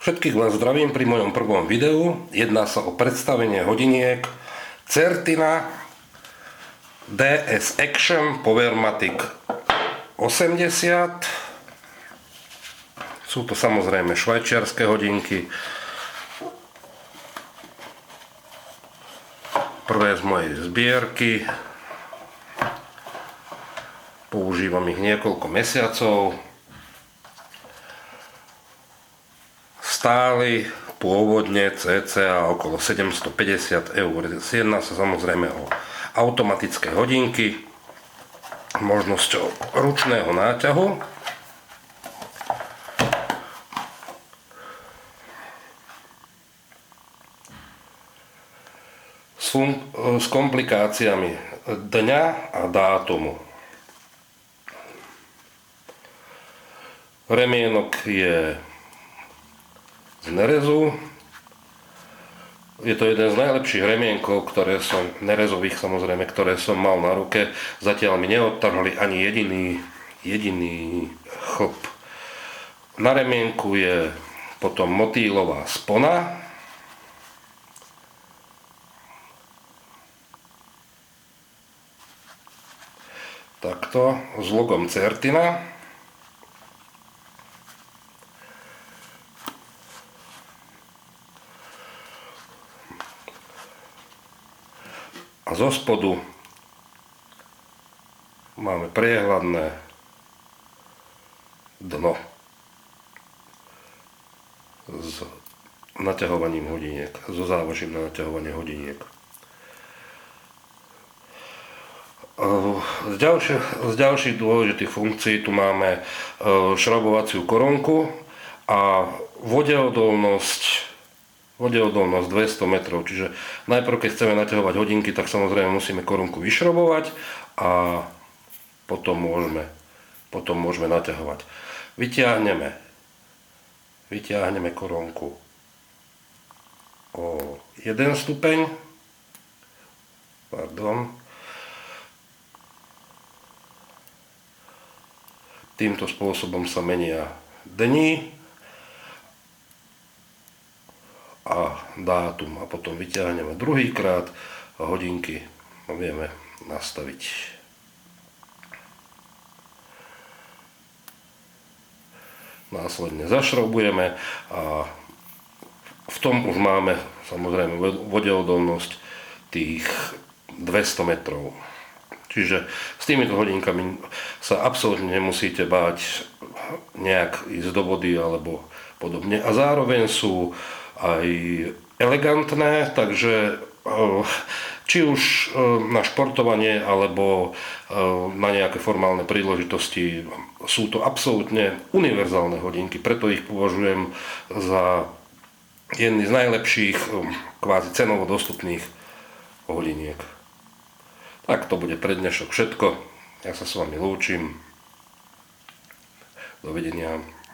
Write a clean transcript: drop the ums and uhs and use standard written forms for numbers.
Všetkých vás zdravím pri mojom prvom videu. Jedná sa o predstavenie hodiniek Certina DS Action Powermatic 80. Sú to samozrejme švajčiarske hodinky. Prvé z mojej zbierky. Používam ich niekoľko mesiacov. Stáli pôvodne cca okolo 750 eur. Jedná sa samozrejme o automatické hodinky možnosťou ručného náťahu. S komplikáciami dňa a dátumu. Remienok je z nerezu. Je to jeden z najlepších remienkov, nerezových samozrejme, ktoré som mal na ruke. Zatiaľ mi neodtrhli ani jediný chlp. Na remienku je potom motýlová spona. Takto, s logom Certina. A zo spodu máme priehľadné dno s naťahovaním hodiniek, so závožím na naťahovanie hodiniek. Z ďalších dôležitých funkcií tu máme šrobovaciu korunku a vodeodolnosť 200 metrov, čiže najprv keď chceme naťahovať hodinky, tak samozrejme musíme korunku vyšrobovať a potom môžeme naťahovať. Vyťahneme korunku o 1 stupeň. Týmto spôsobom sa menia dni a dátum a potom vyťahneme druhýkrát a hodinky vieme nastaviť. Následne zašrobujeme a v tom už máme samozrejme vodeodolnosť tých 200 metrov. Čiže s týmito hodinkami sa absolútne nemusíte báť nejak ísť do vody alebo podobne. A zároveň sú aj elegantné, takže či už na športovanie alebo na nejaké formálne príležitosti sú to absolútne univerzálne hodinky, preto ich považujem za jedny z najlepších kvázi cenovo dostupných hodiniek. Tak to bude pre dnešok všetko. Ja sa s vami lúčim. Dovidenia.